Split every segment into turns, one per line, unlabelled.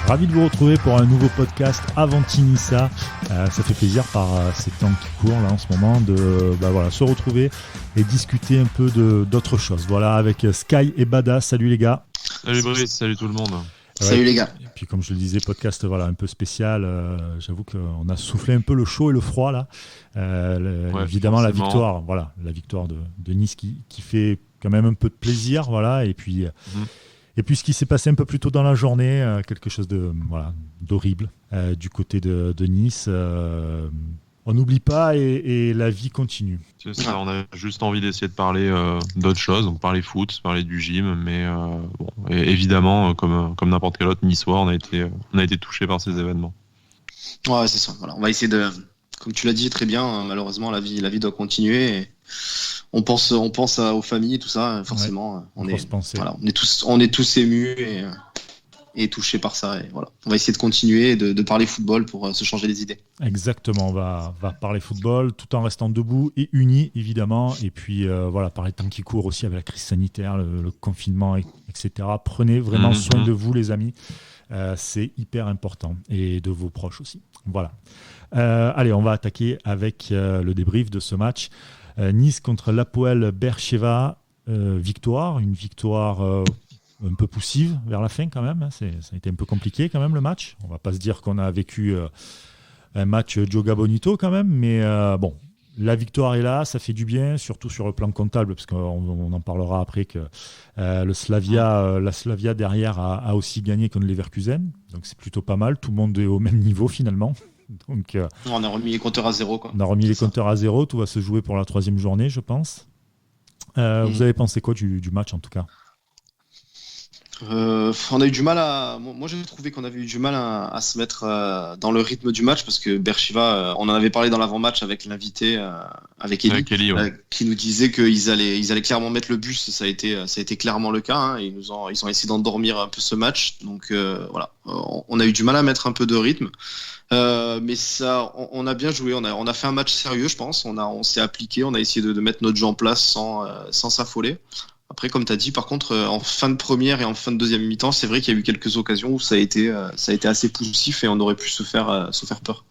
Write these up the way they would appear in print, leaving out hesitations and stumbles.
Ravi de vous retrouver pour un nouveau podcast Avanti-Nissa. Ça fait plaisir par ces temps qui courent là en ce moment de se retrouver et discuter un peu d'autres choses. Voilà, avec Sky et Bada. Salut les gars.
Salut Brice, salut tout le monde.
Salut les gars.
Et puis comme je le disais, podcast un peu spécial. J'avoue qu'on a soufflé un peu le chaud et le froid là. Évidemment forcément. la victoire de Nice qui fait quand même un peu de plaisir. Voilà, et puis. Et puis ce qui s'est passé un peu plus tôt dans la journée, quelque chose d'horrible du côté de Nice. On n'oublie pas et la vie continue.
C'est ça, on a juste envie d'essayer de parler d'autres choses, donc parler foot, parler du gym, mais évidemment, comme n'importe quel autre Niçois, on a été touché par ces événements.
Ouais, c'est ça. Voilà, on va essayer de, comme tu l'as dit très bien, malheureusement la vie doit continuer. Et on pense aux familles et tout ça, forcément. Ouais, on est tous émus et touchés par ça. Et voilà. On va essayer de continuer et de parler football pour se changer les idées.
Exactement, on va parler football tout en restant debout et unis évidemment. Et puis par les temps qui courent aussi avec la crise sanitaire, le confinement, etc. Prenez vraiment soin de vous les amis. C'est hyper important et de vos proches aussi. Voilà. Allez, on va attaquer avec le débrief de ce match. Nice contre l'Hapoel Be'er-Sheva, une victoire un peu poussive vers la fin quand même. Ça a été un peu compliqué quand même le match. On va pas se dire qu'on a vécu un match Joga Bonito quand même, mais la victoire est là, ça fait du bien, surtout sur le plan comptable, parce qu'on en parlera après que la Slavia derrière a aussi gagné contre Leverkusen, donc c'est plutôt pas mal. Tout le monde est au même niveau finalement. Donc,
on a remis les compteurs à zéro.
On a remis les compteurs à zéro. Tout va se jouer pour la 3e journée, je pense. Vous avez pensé quoi du match, en tout cas?
On a eu du mal Moi, j'ai trouvé qu'on avait eu du mal à se mettre dans le rythme du match parce que Be'er-Sheva, on en avait parlé dans l'avant-match avec l'invité, avec Eli, qui nous disait qu'ils allaient clairement mettre le bus. Ça a été clairement le cas. Hein. Ils ont essayé d'endormir un peu ce match. Donc voilà, on a eu du mal à mettre un peu de rythme. Mais ça, on a bien joué. On a fait un match sérieux, je pense. On s'est appliqué. On a essayé de mettre notre jeu en place sans s'affoler. Après, comme tu as dit, par contre, en fin de première et en fin de deuxième mi-temps, c'est vrai qu'il y a eu quelques occasions où ça a été assez poussif et on aurait pu se faire peur.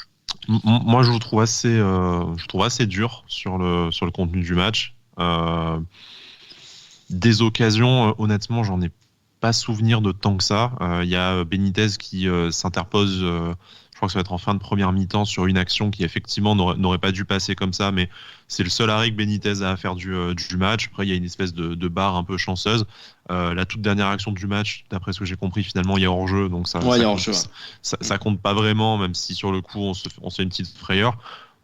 Moi, je vous trouve assez dur sur le contenu du match. Des occasions, honnêtement, j'en ai pas souvenir de tant que ça. Il y a Benitez qui s'interpose. Je crois que ça va être en fin de première mi-temps sur une action qui effectivement n'aurait pas dû passer comme ça, mais c'est le seul arrêt que Benitez a à faire du match. Après, il y a une espèce de barre un peu chanceuse. La toute dernière action du match, d'après ce que j'ai compris, finalement, il y a hors-jeu, donc ça compte pas vraiment, même si sur le coup, on se fait une petite frayeur.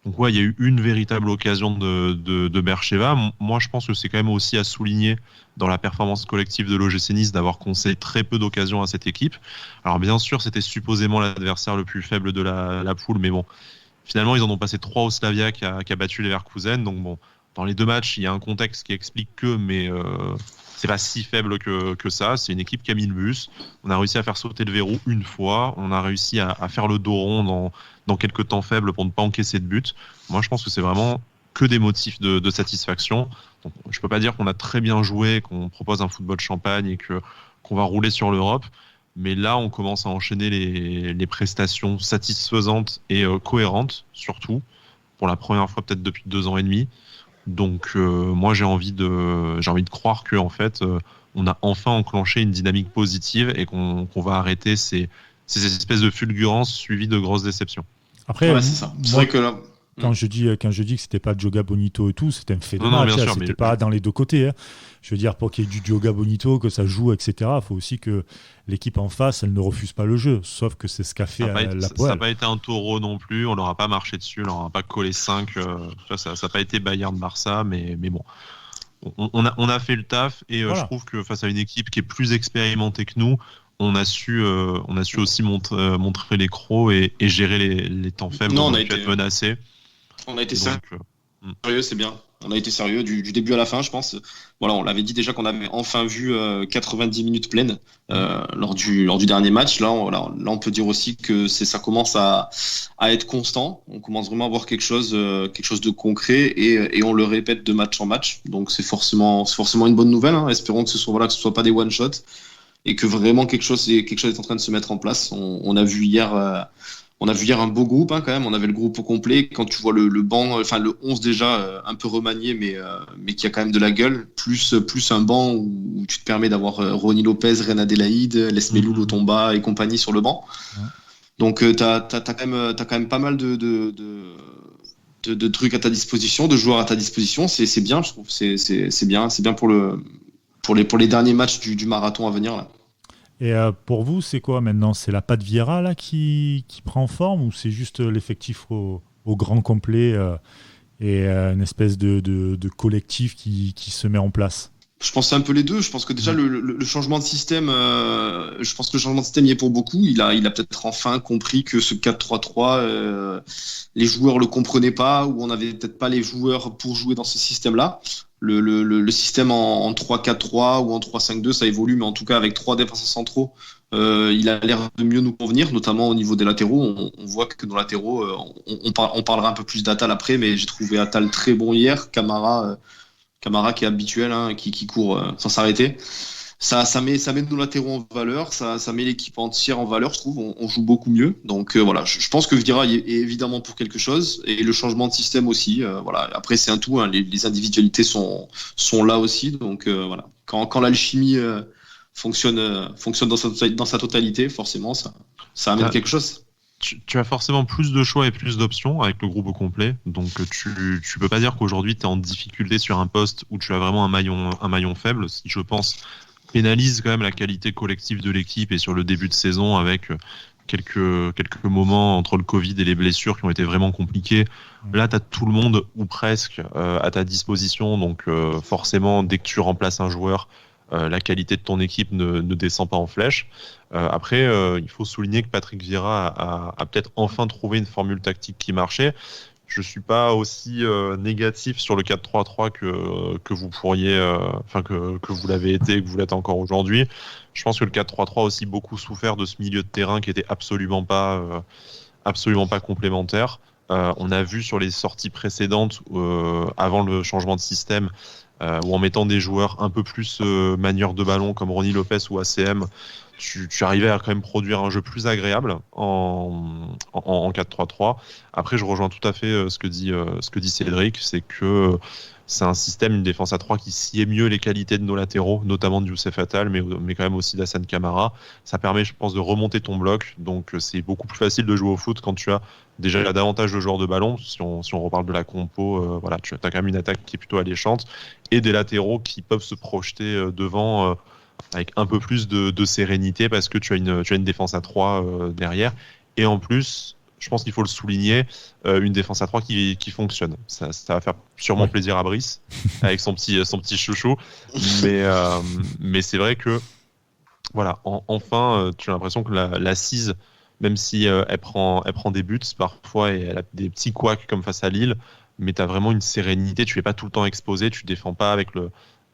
Donc il y a eu une véritable occasion de Be'er-Sheva. Moi, je pense que c'est quand même aussi à souligner dans la performance collective de l'OGC Nice d'avoir concédé très peu d'occasions à cette équipe. Alors bien sûr, c'était supposément l'adversaire le plus faible de la poule, mais bon, finalement, ils en ont passé 3 au Slavia qui a battu Leverkusen. Donc bon, dans les 2 matchs, il y a un contexte qui explique mais c'est pas si faible que ça. C'est une équipe qui a mis le bus. On a réussi à faire sauter le verrou une fois. On a réussi à faire le dos rond dans quelques temps faibles pour ne pas encaisser de but. Moi, je pense que c'est vraiment que des motifs de satisfaction. Donc, je peux pas dire qu'on a très bien joué, qu'on propose un football champagne et qu'on va rouler sur l'Europe. Mais là, on commence à enchaîner les prestations satisfaisantes et cohérentes, surtout, pour la première fois peut-être depuis 2 ans et demi. Donc moi j'ai envie de croire que en fait on a enfin enclenché une dynamique positive et qu'on va arrêter ces espèces de fulgurances suivies de grosses déceptions.
Après,
c'est ça. C'est vrai que là,
quand je dis que c'était pas Joga Bonito et tout, c'était un fait de match. C'était pas dans les 2 côtés. Hein. Je veux dire, pour qu'il y ait du Joga Bonito, que ça joue, etc., il faut aussi que l'équipe en face, elle ne refuse pas le jeu. Sauf que c'est ce qu'a fait l'Hapoel.
Ça n'a pas été un taureau non plus. On leur a pas marché dessus. On leur a pas collé 5. Ça n'a pas été Bayern-Barça, mais bon. On a fait le taf et voilà. Je trouve que face à une équipe qui est plus expérimentée que nous, on a su aussi montrer les crocs et gérer les temps faibles où on a pu être menacé.
On a été sérieux, c'est bien. On a été sérieux du début à la fin, je pense. Voilà, on l'avait dit déjà qu'on avait enfin vu 90 minutes pleines lors du dernier match. Là, on peut dire aussi que ça commence à être constant. On commence vraiment à voir quelque chose de concret et on le répète de match en match. Donc c'est forcément une bonne nouvelle. Hein. Espérons que ce soit pas des one shot. et que vraiment quelque chose est en train de se mettre en place. On a vu hier un beau groupe, quand même. On avait le groupe au complet. Quand tu vois le banc, enfin le 11 déjà un peu remanié, mais qui a quand même de la gueule, plus un banc où tu te permets d'avoir Ronny Lopez, Reine Adélaïde, Lesmelou, Lotomba et compagnie sur le banc. Ouais. Donc t'as quand même pas mal de trucs à ta disposition, de joueurs à ta disposition. C'est bien, je trouve. C'est bien pour les derniers matchs du marathon à venir là.
Et pour vous, c'est quoi maintenant ? C'est la patte Vieira là qui prend forme, ou c'est juste l'effectif au grand complet et une espèce de collectif qui se met en place ?
Je pense que c'est un peu les deux. Je pense que déjà le changement de système, y est pour beaucoup. Il a peut-être enfin compris que ce 4-3-3, les joueurs le comprenaient pas, ou on n'avait peut-être pas les joueurs pour jouer dans ce système-là. Le système en 3-4-3 ou en 3-5-2, ça évolue, mais en tout cas avec 3 défenseurs centraux, il a l'air de mieux nous convenir, notamment au niveau des latéraux. On voit que nos latéraux, on parlera un peu plus d'Atal après, mais j'ai trouvé Atal très bon hier. Camara qui est habituel, qui court sans s'arrêter. Ça met nos latéraux en valeur, ça met l'équipe entière en valeur, je trouve. On joue beaucoup mieux. Donc voilà, je pense que Vieira est évidemment pour quelque chose, et le changement de système aussi. Voilà. Après, c'est un tout. Les individualités sont là aussi. Donc voilà, quand l'alchimie fonctionne dans sa totalité, forcément, ça amène quelque chose.
Tu as forcément plus de choix et plus d'options avec le groupe au complet. Donc tu peux pas dire qu'aujourd'hui tu es en difficulté sur un poste où tu as vraiment un maillon faible, ce qui, je pense, pénalise quand même la qualité collective de l'équipe, et sur le début de saison avec quelques moments entre le Covid et les blessures qui ont été vraiment compliqués. Là, tu as tout le monde, ou presque, à ta disposition. Donc forcément, dès que tu remplaces un joueur, la qualité de ton équipe ne descend pas en flèche. Après, il faut souligner que Patrick Vieira a peut-être enfin trouvé une formule tactique qui marchait. Je suis pas aussi négatif sur le 4-3-3 que vous pourriez, que vous l'avez été et que vous l'êtes encore aujourd'hui. Je pense que le 4-3-3 a aussi beaucoup souffert de ce milieu de terrain qui était absolument pas complémentaire. On a vu sur les sorties précédentes, avant le changement de système, ou en mettant des joueurs un peu plus manieurs de ballon comme Ronny Lopez ou ACM, tu arrivais à quand même produire un jeu plus agréable en 4-3-3. Après, je rejoins tout à fait ce que dit Cédric, c'est que c'est un système, une défense à 3 qui sciait mieux les qualités de nos latéraux, notamment de Youssef Attal, mais quand même aussi d'Hassane Camara. Ça permet, je pense, de remonter ton bloc. Donc c'est beaucoup plus facile de jouer au foot quand tu as déjà davantage de joueurs de ballon. Si on reparle de la compo, voilà, tu as quand même une attaque qui est plutôt alléchante, et des latéraux qui peuvent se projeter devant avec un peu plus de sérénité, parce que tu as une défense à 3 derrière. Et en plus, je pense qu'il faut le souligner, une défense à 3 qui fonctionne. Ça va faire sûrement plaisir à Brice avec son petit chouchou. Mais c'est vrai que voilà, enfin, tu as l'impression que l'assise, même si elle prend des buts parfois, et elle a des petits couacs comme face à Lille, mais tu as vraiment une sérénité. Tu n'es pas tout le temps exposé, tu défends pas avec le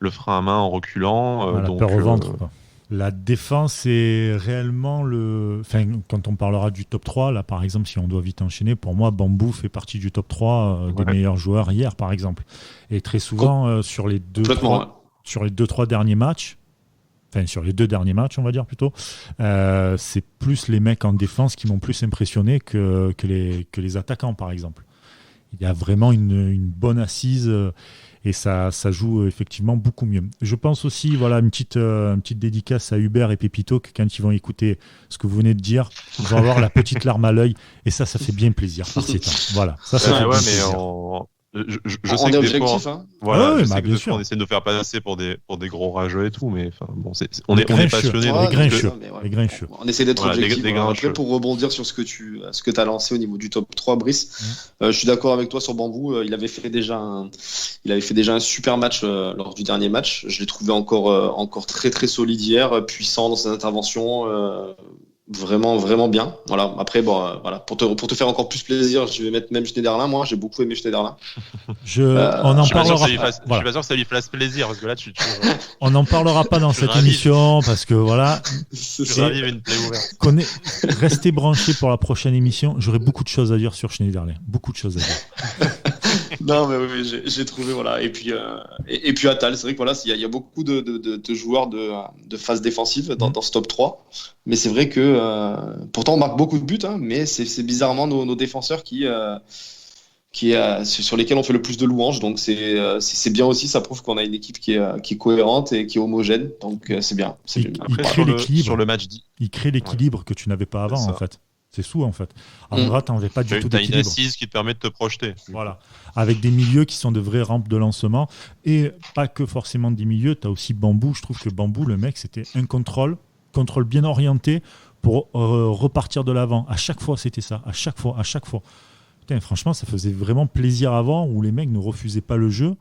frein à main en reculant.
La peur au ventre, quoi. La défense est réellement quand on parlera du top 3, là par exemple, si on doit vite enchaîner, pour moi, Bambou fait partie du top 3 des meilleurs joueurs hier, par exemple. Et très souvent, sur les 2-3 derniers matchs, sur les 2 derniers matchs, on va dire plutôt, c'est plus les mecs en défense qui m'ont plus impressionné que les attaquants, par exemple. Il y a vraiment une bonne assise. Et ça joue effectivement beaucoup mieux. Je pense aussi, voilà, une petite dédicace à Hubert et Pépito, que quand ils vont écouter ce que vous venez de dire, ils vont avoir la petite larme à l'œil. Et ça fait bien plaisir par ces temps. Voilà. Ça fait plaisir.
Je sais que
objectif,
voilà,
ouais,
je sais que
bien sûr.
On essaie de nous faire passer pour des gros rageux et tout, mais bon, on est passionnés.
Les grincheux.
On essaie d'être objectif. Après, pour rebondir sur ce que tu as lancé au niveau du top 3, Brice, je suis d'accord avec toi sur Bambou. Il avait fait déjà un super match lors du dernier match. Je l'ai trouvé encore très très solide hier, puissant dans ses interventions. Vraiment, vraiment bien. Voilà. Après, voilà, pour te faire encore plus plaisir, je vais mettre même Schneiderlin. Moi, j'ai beaucoup aimé Schneiderlin.
On en parlera.
Je suis pas sûr que ça lui fasse plaisir, parce que là,
on n'en parlera pas dans cette émission, parce que voilà.
Une plaie ouverte.
Restez branchés pour la prochaine émission. J'aurai beaucoup de choses à dire sur Schneiderlin. Beaucoup de choses à dire.
Non, mais oui, j'ai trouvé, voilà. Et puis Attal, c'est vrai que voilà, il y a beaucoup de joueurs de phase défensive dans ce top 3. Mais c'est vrai que pourtant on marque beaucoup de buts, hein, mais c'est bizarrement nos défenseurs sur lesquels on fait le plus de louanges. Donc c'est bien aussi, ça prouve qu'on a une équipe qui est cohérente et qui est homogène. Donc c'est bien.
Il crée l'équilibre sur le match. Il crée l'équilibre que tu n'avais pas avant, en fait. C'est sous, en fait. En vrai, tu n'avais pas du tout d'équilibre.
Tu as une assise qui te permet de te projeter.
Voilà. Avec des milieux qui sont de vraies rampes de lancement. Et pas que forcément des milieux. Tu as aussi Bambou. Je trouve que Bambou, le mec, c'était un contrôle bien orienté pour repartir de l'avant. À chaque fois, c'était ça. À chaque fois. Putain, franchement, ça faisait vraiment plaisir avant où les mecs ne refusaient pas le jeu.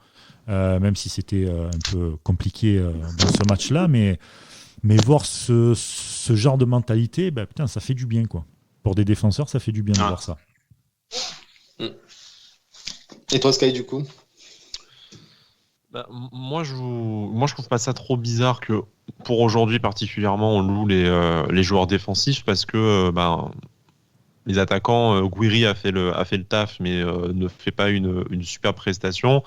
Même si c'était un peu compliqué dans ce match-là. Mais voir ce genre de mentalité, putain, ça fait du bien, quoi. Pour des défenseurs, ça fait du bien de voir ça.
Et toi, Sky, du coup ?
Moi, je trouve pas ça trop bizarre que pour aujourd'hui particulièrement, on loue les joueurs défensifs parce que les attaquants, Gouiri a fait le taf, mais ne fait pas une super prestation.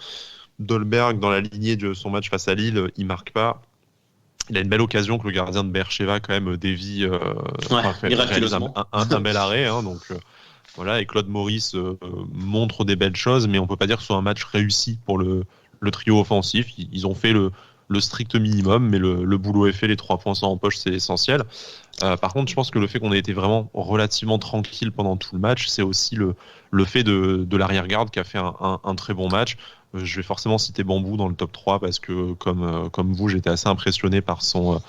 Dolberg, dans la lignée de son match face à Lille, il marque pas. Il a une belle occasion que le gardien de Beersheva quand même dévie, réalise un bel arrêt. Hein, donc voilà, et Claude Maurice montre des belles choses, mais on peut pas dire que ce soit un match réussi pour le trio offensif. Ils ont fait le strict minimum, mais le boulot est fait, les 3 points sont en poche, c'est essentiel. Par contre, je pense que le fait qu'on ait été vraiment relativement tranquille pendant tout le match, c'est aussi le fait de l'arrière-garde qui a fait un très bon match. Je vais forcément citer Bambou dans le top 3 parce que, comme vous, j'étais assez impressionné par son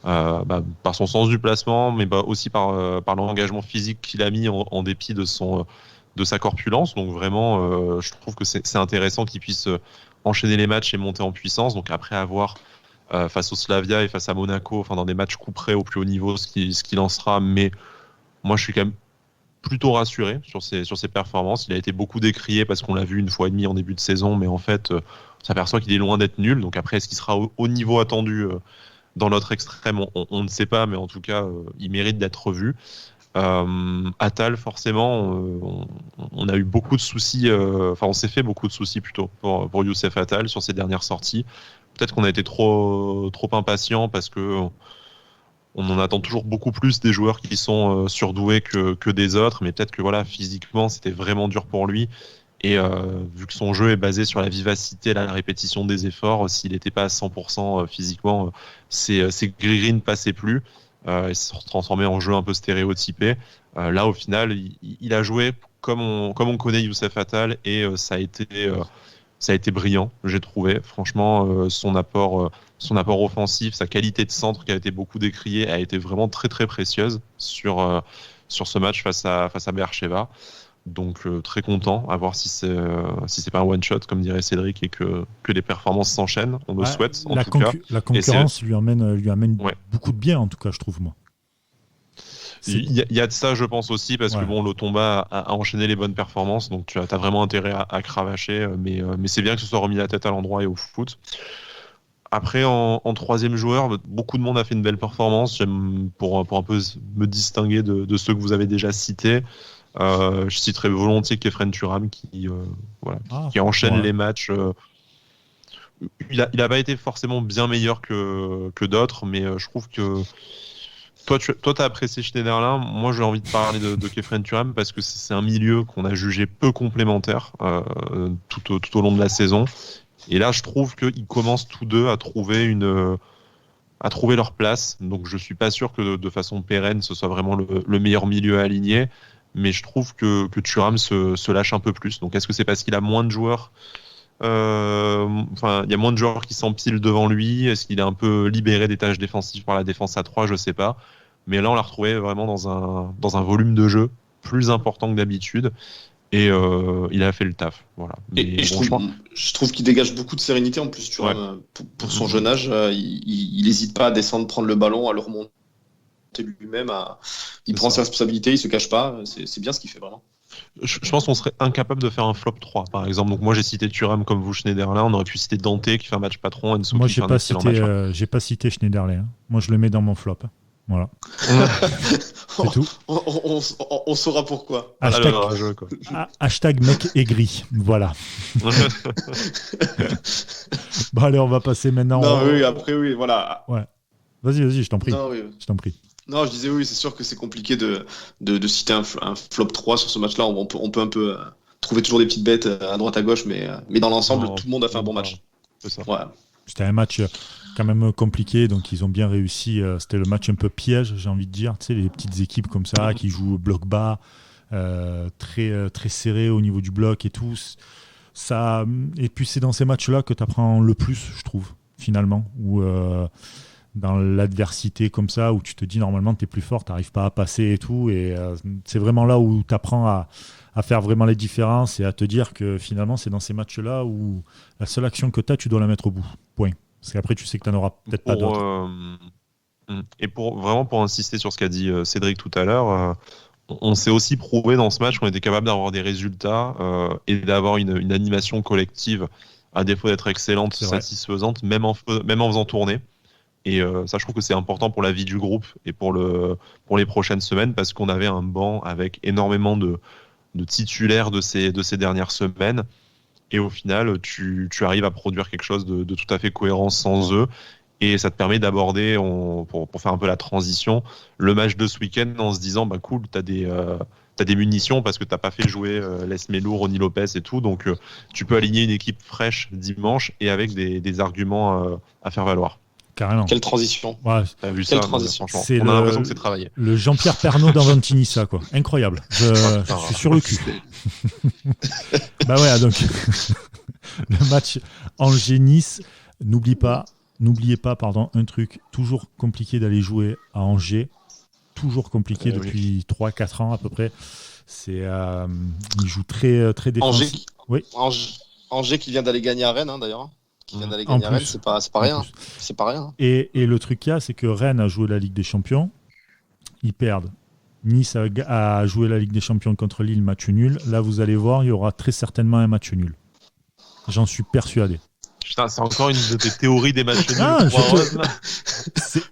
sens du placement, mais aussi par l'engagement physique qu'il a mis en dépit de sa corpulence. Donc vraiment, je trouve que c'est intéressant qu'il puisse enchaîner les matchs et monter en puissance. Donc après avoir face au Slavia et face à Monaco, dans des matchs coup près au plus haut niveau, ce qui lancera. Mais moi, je suis quand même plutôt rassuré sur ses performances. Il a été beaucoup décrié parce qu'on l'a vu 1 fois et demie en début de saison, mais en fait, on s'aperçoit qu'il est loin d'être nul. Donc après, est-ce qu'il sera au niveau attendu dans l'autre extrême, on ne sait pas, mais en tout cas, il mérite d'être revu. Attal, forcément, on a eu beaucoup de soucis, on s'est fait beaucoup de soucis plutôt pour Youssef Attal sur ses dernières sorties. Peut-être qu'on a été trop impatient parce que on en attend toujours beaucoup plus des joueurs qui sont surdoués que des autres, mais peut-être que physiquement c'était vraiment dur pour lui. Et vu que son jeu est basé sur la vivacité, la répétition des efforts, s'il n'était pas à 100% physiquement, ses gris ne passaient plus. Il se transformait en jeu un peu stéréotypé. Là, au final, il a joué comme on connaît Youssef Attal et ça a été brillant, j'ai trouvé. Franchement, son apport offensif, sa qualité de centre qui a été beaucoup décriée, a été vraiment très très précieuse sur ce match face à Beersheva. Donc très content, à voir si c'est pas un one shot comme dirait Cédric et que les performances s'enchaînent. On le souhaite en tout cas.
La concurrence lui amène beaucoup de bien en tout cas, je trouve moi.
Il y a de ça, je pense aussi, parce que Lotomba a enchaîné les bonnes performances, donc tu as vraiment intérêt à cravacher, mais c'est bien que ce soit remis la tête à l'endroit et au foot. Après, en troisième joueur, beaucoup de monde a fait une belle performance. J'aime pour un peu me distinguer de ceux que vous avez déjà cités. Je citerai volontiers Kefren Turam qui enchaîne les matchs. Il a pas été forcément bien meilleur que d'autres, mais je trouve que toi, t'as apprécié Schneiderlin. Moi, j'ai envie de parler de Kefren Turam parce que c'est un milieu qu'on a jugé peu complémentaire tout au long de la saison. Et là, je trouve qu'ils commencent tous deux à trouver leur place. Donc, je suis pas sûr que de façon pérenne, ce soit vraiment le meilleur milieu à aligner. Mais je trouve que Thuram se lâche un peu plus. Donc, est-ce que c'est parce qu'il a moins de joueurs il y a moins de joueurs qui s'empilent devant lui. Est-ce qu'il est un peu libéré des tâches défensives par la défense à 3? Je sais pas. Mais là, on l'a retrouvé vraiment dans un volume de jeu plus important que d'habitude. Et il a fait le taf. Voilà.
Et je trouve qu'il dégage beaucoup de sérénité en plus. Pour son jeune âge, il n'hésite pas à descendre, prendre le ballon, à le remonter lui-même. Il prend ses responsabilités, il se cache pas. C'est bien ce qu'il fait vraiment.
Je pense qu'on serait incapable de faire un flop 3 par exemple. Donc moi j'ai cité Thuram comme vous Schneiderlin, on aurait pu citer Dante qui fait un match patron, Enzo
moi
qui fait un excellent match.
J'ai pas cité Schneiderlin. Moi je le mets dans mon flop. Voilà. C'est tout.
On saura pourquoi.
Hashtag mec aigri. Voilà. Bon, allez, on va passer maintenant.
Oui, voilà.
Ouais. Vas-y, je t'en prie. Je t'en prie.
Non, je disais oui, c'est sûr que c'est compliqué de citer un flop 3 sur ce match-là. On peut un peu trouver toujours des petites bêtes à droite à gauche, mais dans l'ensemble, tout le monde a fait un bon match.
C'est ça.
Ouais.
C'était un match quand même compliqué, donc ils ont bien réussi. C'était le match un peu piège, j'ai envie de dire. Tu sais, les petites équipes comme ça qui jouent bloc bas, très, très serré au niveau du bloc et tout. Ça, et puis c'est dans ces matchs-là que tu apprends le plus, je trouve, finalement. Où, dans l'adversité comme ça, où tu te dis normalement tu es plus fort, tu n'arrives pas à passer et tout. Et c'est vraiment là où tu apprends à faire vraiment les différences et à te dire que finalement c'est dans ces matchs-là où la seule action que tu as, tu dois la mettre au bout. Point. Parce qu'après tu sais que tu n'en auras peut-être pas d'autres.
Et pour insister sur ce qu'a dit Cédric tout à l'heure, on s'est aussi prouvé dans ce match qu'on était capable d'avoir des résultats et d'avoir une animation collective, à défaut d'être excellente, satisfaisante, même en faisant tourner. Et ça, je trouve que c'est important pour la vie du groupe et pour les prochaines semaines, parce qu'on avait un banc avec énormément de titulaires de ces dernières semaines. Et au final, tu arrives à produire quelque chose de tout à fait cohérent sans eux. Et ça te permet d'aborder, pour faire un peu la transition, le match de ce week-end en se disant, bah cool, t'as des munitions parce que t'as pas fait jouer Les Melou, Ronny Lopez et tout. Donc tu peux aligner une équipe fraîche dimanche et avec des arguments à faire valoir.
Carrément.
Quelle transition.
Ouais.
Quelle transition.
Franchement, on a l'impression que c'est travaillé.
Le Jean-Pierre Pernaut d'Avantini, ça, quoi. Incroyable. Je suis sur le cul. Bah ouais, donc le match Angers-Nice, n'oubliez pas, un truc toujours compliqué d'aller jouer à Angers. Toujours compliqué depuis 3-4 ans à peu près. Ils jouent très, très défensif.
Angers qui vient d'aller gagner à Rennes, d'ailleurs. Qui vient d'aller gagner à Rennes, c'est pas rien. C'est pas rien.
Et le truc qu'il y a, c'est que Rennes a joué la Ligue des Champions. Ils perdent. Nice a joué la Ligue des Champions contre Lille, match nul. Là, vous allez voir, il y aura très certainement un match nul. J'en suis persuadé.
Putain, c'est encore une de tes théories des matchs nuls.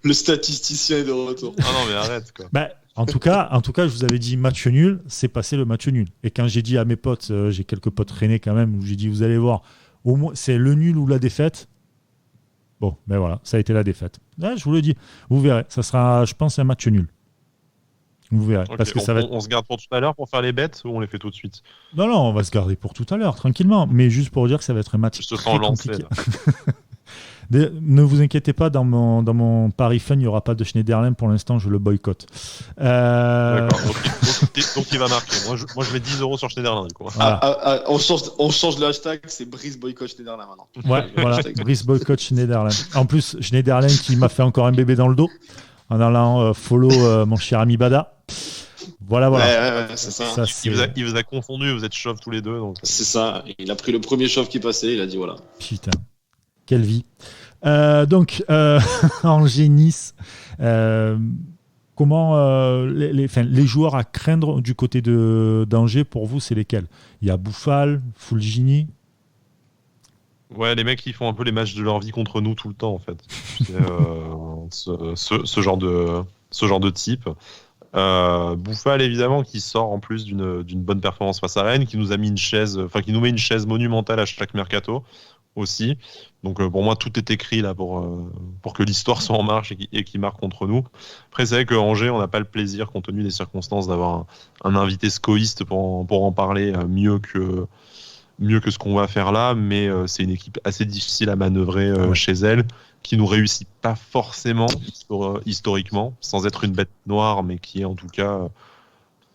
Le statisticien est de retour.
Ah non, mais arrête, quoi.
Bah, en tout cas, je vous avais dit match nul, c'est passé le match nul. Et quand j'ai dit à mes potes, j'ai quelques potes rennais quand même, où j'ai dit, vous allez voir, au moins, c'est le nul ou la défaite. Bon, ben voilà, ça a été la défaite. Là, je vous le dis, vous verrez, ça sera, je pense, un match nul. Vous verrez.
Okay,
parce que
on se garde pour tout à l'heure pour faire les bêtes ou on les fait tout de suite?
Non, on va se garder pour tout à l'heure, tranquillement. Mais juste pour dire que ça va être un match très compliqué. Ne vous inquiétez pas, dans mon Paris Fun, il n'y aura pas de Schneiderlin. Pour l'instant, je le boycotte.
D'accord, donc il va marquer. Moi, je mets 10 € sur Schneiderlin.
Voilà. On change le hashtag, c'est Brice boycott Schneiderlin maintenant.
Ouais, voilà, Brice boycott Schneiderlin. En plus, Schneiderlin qui m'a fait encore un bébé dans le dos en allant follow mon cher ami Bada. Voilà.
Ouais, c'est ça.
Il vous a confondu, vous êtes chauves tous les deux. Donc...
C'est ça, il a pris le premier chauve qui passait, il a dit voilà.
Putain. Quelle vie. Donc, Angers-Nice, comment les joueurs à craindre du côté d'Angers, pour vous, c'est lesquels? Il y a Bouffal, Fulgini.
Ouais, les mecs qui font un peu les matchs de leur vie contre nous tout le temps, en fait. Ce genre de type. Bouffal, évidemment, qui sort en plus d'une bonne performance face à Rennes, qui nous met une chaise monumentale à chaque mercato aussi. Donc pour moi, tout est écrit là pour que l'histoire soit en marche et qu'il marque contre nous. Après, c'est vrai que Angers, on n'a pas le plaisir, compte tenu des circonstances, d'avoir un invité scoïste pour en parler mieux que ce qu'on va faire là, mais c'est une équipe assez difficile à manœuvrer chez elle, qui nous réussit pas forcément historiquement, sans être une bête noire, mais qui est en tout cas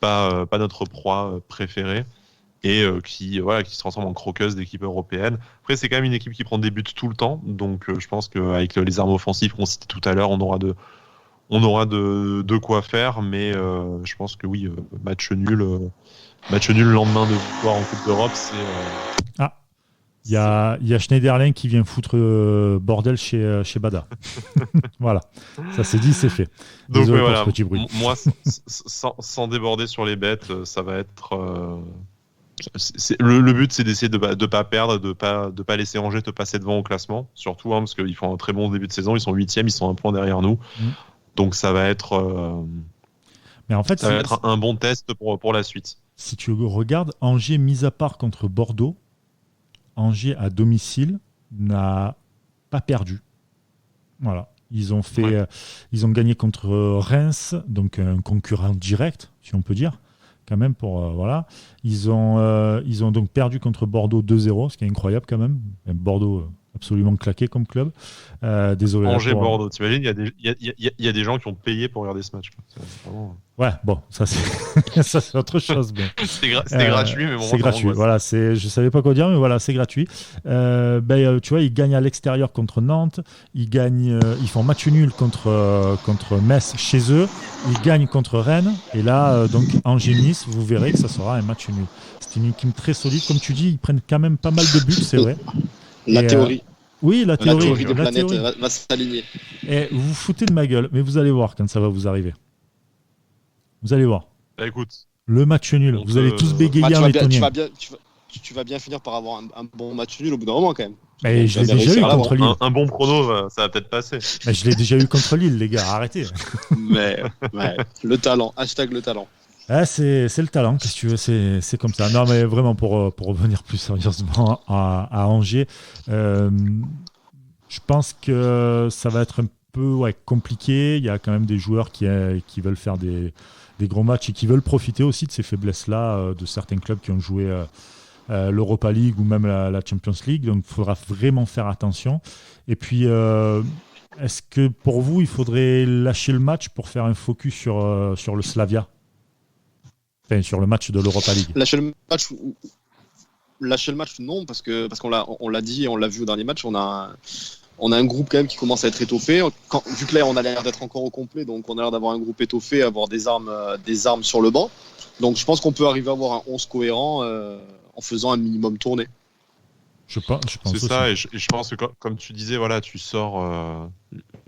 pas notre proie préférée. Et qui se transforme en croqueuse d'équipe européenne. Après, c'est quand même une équipe qui prend des buts tout le temps, donc je pense qu'avec les armes offensives qu'on citait tout à l'heure, on aura de quoi faire, mais je pense que oui, match nul le lendemain de victoire en Coupe d'Europe, c'est...
Il y a Schneiderlin qui vient foutre bordel chez Bada. Voilà, ça c'est dit, c'est fait.
Donc
Désolé
voilà,
pour ce petit bruit.
Moi, sans déborder sur les bêtes, ça va être... Le but, c'est d'essayer de pas perdre, de pas laisser Angers te passer devant au classement, surtout parce qu'ils font un très bon début de saison, ils sont 8e, ils sont un point derrière nous. Donc ça va être,
Mais en fait,
ça va être un bon test pour la suite.
Si tu regardes, Angers, mis à part contre Bordeaux, Angers à domicile n'a pas perdu. Voilà. Ils ont gagné contre Reims, donc un concurrent direct, si on peut dire, quand même. Voilà. Ils ont donc perdu contre Bordeaux 2-0, ce qui est incroyable quand même. Bordeaux absolument claqué comme club. Désolé.
Angers-Bordeaux, t'imagines, il y a des gens qui ont payé pour regarder ce match. Vraiment...
Ouais, bon, ça c'est autre chose. Bon.
C'était gratuit, mais bon,
c'est gratuit. Voilà, je savais pas quoi dire, mais voilà, c'est gratuit. Tu vois, ils gagnent à l'extérieur contre Nantes, ils font match nul contre Metz chez eux, ils gagnent contre Rennes, et là, donc Angers-Nice, vous verrez que ça sera un match nul. C'est une équipe très solide, comme tu dis, ils prennent quand même pas mal de buts, c'est vrai.
La théorie.
Oui, la théorie
des planètes va s'aligner.
Et vous vous foutez de ma gueule, mais vous allez voir quand ça va vous arriver. Vous allez voir.
Bah, écoute.
Le match nul. Vous allez tous bégayer en lettonien.
Tu vas bien finir par avoir un bon match nul au bout d'un moment quand même.
Mais je l'ai déjà eu contre Lille.
Un bon prono, ça va peut-être passer.
Mais je l'ai déjà eu contre Lille, les gars. Arrêtez.
Mais le talent. Hashtag le talent.
Ah, c'est le talent, qu'est-ce que tu veux, c'est comme ça. Non, mais vraiment, pour revenir plus sérieusement à Angers, je pense que ça va être un peu compliqué. Il y a quand même des joueurs qui veulent faire des gros matchs et qui veulent profiter aussi de ces faiblesses-là de certains clubs qui ont joué l'Europa League ou même la Champions League. Donc, il faudra vraiment faire attention. Et puis, est-ce que pour vous, il faudrait lâcher le match pour faire un focus sur le Slavia ? Enfin, sur le match de l'Europa League.
Lâcher le match, non, parce qu'on l'a dit et on l'a vu au dernier match, on a un groupe quand même qui commence à être étoffé. Vu que là, on a l'air d'être encore au complet, donc on a l'air d'avoir un groupe étoffé, avoir des armes sur le banc. Donc je pense qu'on peut arriver à avoir un 11 cohérent en faisant un minimum tourné.
Je pense
c'est
aussi.
Ça, et je pense que comme tu disais, voilà, tu sors.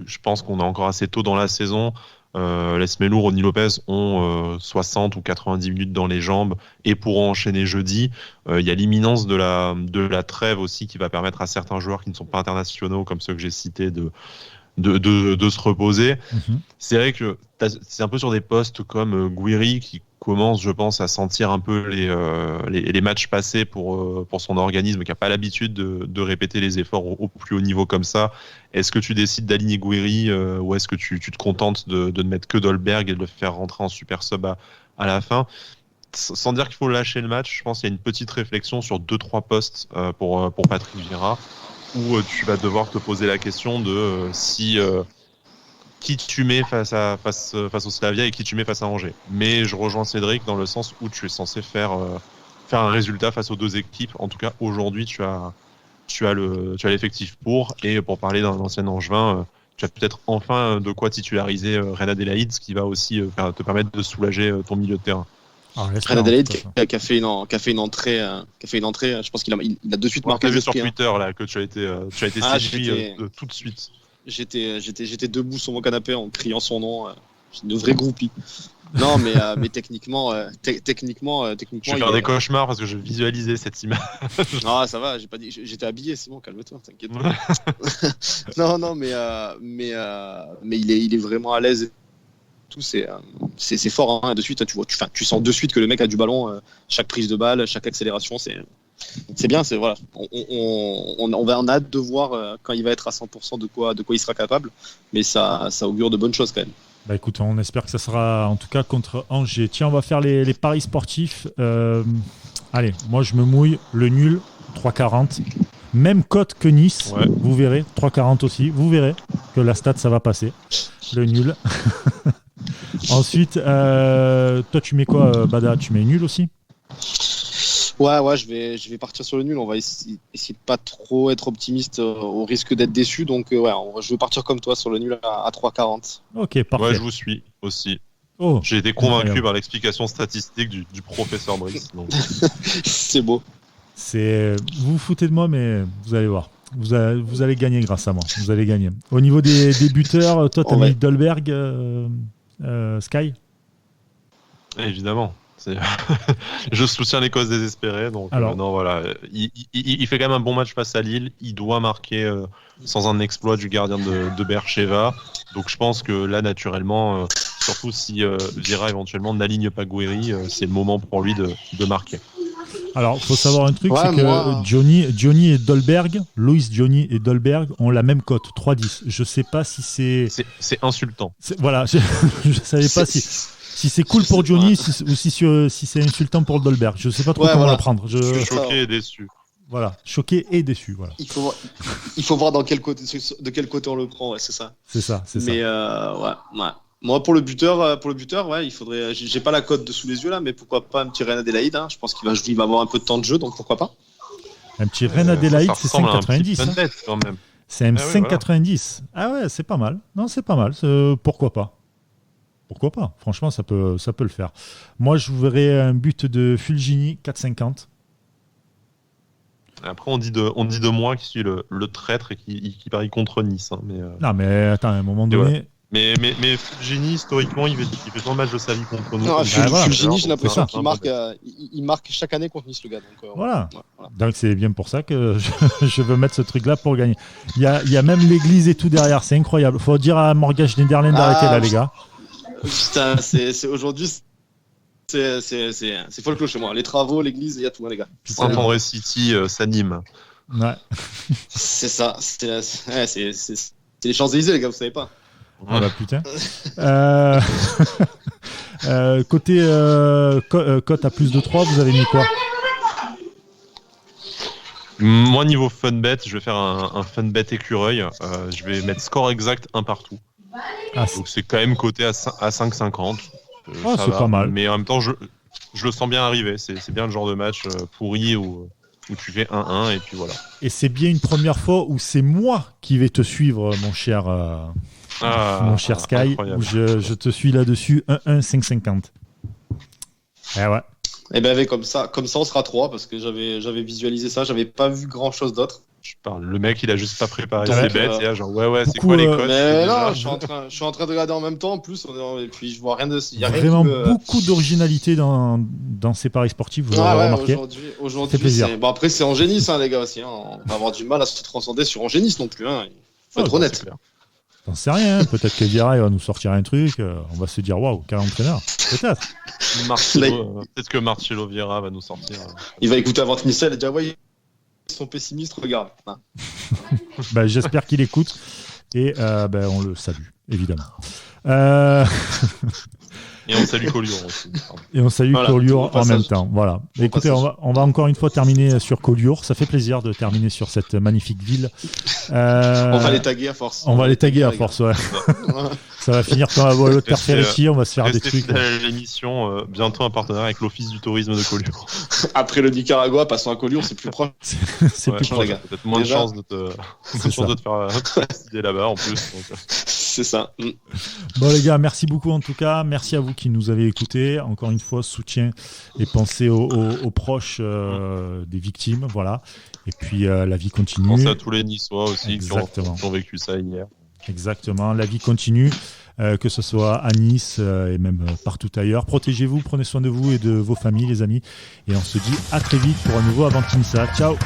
Je pense qu'on est encore assez tôt dans la saison. Les Smelour, Ronny Lopez ont 60 ou 90 minutes dans les jambes et pourront enchaîner jeudi. Il y a l'imminence de la trêve aussi qui va permettre à certains joueurs qui ne sont pas internationaux, comme ceux que j'ai cités, de se reposer.
Mm-hmm.
C'est vrai que c'est un peu sur des postes comme Gouiri qui commence, je pense, à sentir un peu les matchs passés pour son organisme, qui n'a pas l'habitude de répéter les efforts au plus haut niveau comme ça. Est-ce que tu décides d'aligner Gouiri ou est-ce que tu te contentes de ne mettre que Dolberg et de le faire rentrer en super sub à la fin ? Sans dire qu'il faut lâcher le match, je pense qu'il y a une petite réflexion sur 2-3 postes pour Patrick Vieira, où tu vas devoir te poser la question de qui tu mets face au Slavia et qui tu mets face à Angers. Mais je rejoins Cédric dans le sens où tu es censé faire un résultat face aux deux équipes. En tout cas, aujourd'hui, tu as l'effectif pour. Et pour parler d'un ancien Angevin, tu as peut-être enfin de quoi titulariser Reine Adélaïde, ce qui va aussi te permettre de soulager ton milieu de terrain.
Reine Adélaïde qui a fait une entrée, je pense qu'il a de suite marqué.
J'ai vu sur Twitter là, que tu as été séduit tout de suite.
J'étais debout sur mon canapé en criant son nom. Une vraie groupie. Non, mais techniquement,
je vais faire des cauchemars parce que je visualisais cette image.
Ah, ça va, j'ai pas dit, j'étais habillé, c'est bon, calme-toi, t'inquiète pas. non, mais il est vraiment à l'aise. Tout, c'est fort, hein. De suite, tu sens de suite que le mec a du ballon, chaque prise de balle, chaque accélération, c'est bien, voilà. On a hâte de voir quand il va être à 100% de quoi il sera capable, mais ça augure de bonnes choses quand même.
Bah écoute, on espère que ça sera en tout cas contre Angers. Tiens, on va faire les paris sportifs. Allez, moi je me mouille, le nul, 3,40. Même cote que Nice, ouais. Vous verrez, 3,40 aussi. Vous verrez que la stat, ça va passer. Le nul. Ensuite, toi tu mets quoi, Bada ? Tu mets nul aussi ?
Ouais, je vais partir sur le nul. On va essayer de pas trop être optimiste au risque d'être déçu. Donc, je vais partir comme toi sur le nul à 3,40.
Ok, parfait.
Ouais, je vous suis aussi. Oh, j'ai été convaincu par l'explication statistique du professeur Brice. Donc.
C'est beau.
Vous vous foutez de moi, mais vous allez voir. Vous allez gagner grâce à moi. Vous allez gagner. Au niveau des buteurs, toi, tu as mis Dolberg, Sky ?
Évidemment. Je soutiens l'Écosse désespérée. Donc, non, voilà. Il fait quand même un bon match face à Lille. Il doit marquer sans un exploit du gardien de Beersheva. Donc je pense que là, naturellement, surtout si Vieira éventuellement n'aligne pas Gouiri, c'est le moment pour lui de marquer.
Alors, il faut savoir un truc, c'est que Johnny et Dolberg, Loïs, Johnny et Dolberg ont la même cote, 3-10. Je sais pas si c'est...
C'est insultant.
Voilà, je savais pas si c'est cool pour Johnny ou si c'est insultant pour Dolberg. Je sais pas trop comment le prendre.
Je suis choqué et déçu.
Voilà, choqué et déçu. Voilà.
Il faut voir de quel côté on le prend, c'est ça.
C'est ça.
Mais ouais. Moi, pour le buteur, ouais, il faudrait. J'ai pas la cote de sous les yeux là, mais pourquoi pas un petit Reine Adélaïde. Je pense qu'il va avoir un peu de temps de jeu, donc pourquoi pas.
Un petit Reine Adélaïde, c'est 5,90.
Quand même.
C'est un 5,90. Voilà. Ah ouais, c'est pas mal. Non, c'est pas mal. Pourquoi pas. Franchement, ça peut le faire. Moi, je verrais un but de Fulgini, 4,50.
Après, on dit de moi qui suis le traître et qui parie contre Nice. Mais
non, mais attends, à un moment donné.
Mais Fulgini, historiquement, il fait tant de matchs de sa vie contre nous.
Non, Fulgini, j'ai l'impression qu'il marque chaque année contre Nice, le gars. Donc,
voilà. Donc c'est bien pour ça que je veux mettre ce truc-là pour gagner. Il y a même l'église et tout derrière, c'est incroyable. Faut dire à Morgan Schneiderlin d'arrêter là, les gars.
Putain, c'est aujourd'hui. C'est folklore chez moi. Les travaux, l'église, il y a tout, les gars.
Saint-André City s'anime.
Ouais.
C'est ça. C'est les Champs-Élysées, les gars, vous savez pas.
Ah bah putain. Côté cote à plus de 3, vous avez mis quoi?
Moi, niveau fun bet, je vais faire un fun bet écureuil. Je vais mettre score exact 1 partout. Donc c'est quand même coté à 5,50.
C'est pas mal.
Mais en même temps, je le sens bien arriver. C'est bien le genre de match pourri où tu fais 1-1 et puis voilà.
Et c'est bien une première fois où c'est moi qui vais te suivre, mon cher Sky, incroyable. Où je te suis là-dessus, 1-1, 5,50. Eh ouais.
Et ben comme ça on sera 3 parce que j'avais visualisé ça, j'avais pas vu grand-chose d'autre.
Je parle, le mec il a juste pas préparé ses bêtes et là genre ouais c'est quoi les codes.
Mais là je suis en train de regarder en même temps en plus et puis je vois rien de
vraiment beaucoup d'originalité dans ces paris sportifs, vous l'aurez remarqué.
Aujourd'hui c'est bon, après c'est Angénis les gars aussi, on va avoir du mal à se transcender sur Angénis non plus il faut être honnête.
J'en sais rien, peut-être que Vieira va nous sortir un truc, on va se dire waouh, quel entraîneur. Peut-être
que Marcelo Vieira va nous sortir.
Il va écouter avant Nissel et dire ouais, ils sont pessimistes, regarde.
J'espère qu'il écoute et on le salue, évidemment.
Et on salue Collioure aussi.
Et on salue Collioure en même temps. Voilà. Écoutez, on va encore une fois terminer sur Collioure. Ça fait plaisir de terminer sur cette magnifique ville.
On va les taguer à force.
On va les taguer à force, ouais. Ça va finir comme l'autre Père Ferretti, on va se faire des trucs.
L'émission, bientôt un partenariat avec l'Office du tourisme de Collioure.
Après le Nicaragua, passons à Collioure, c'est plus proche.
C'est plus proche.
Peut-être moins de chance de te faire décider là-bas en plus.
C'est ça.
Bon les gars, merci beaucoup en tout cas. Merci à vous qui nous avez écoutés. Encore une fois, soutien et pensez aux proches des victimes. Voilà. Et puis la vie continue.
Pensez à tous les Niçois aussi qui ont vécu ça hier.
Exactement. La vie continue, que ce soit à Nice et même partout ailleurs. Protégez-vous, prenez soin de vous et de vos familles, les amis. Et on se dit à très vite pour un nouveau Avanti Niça. Ciao.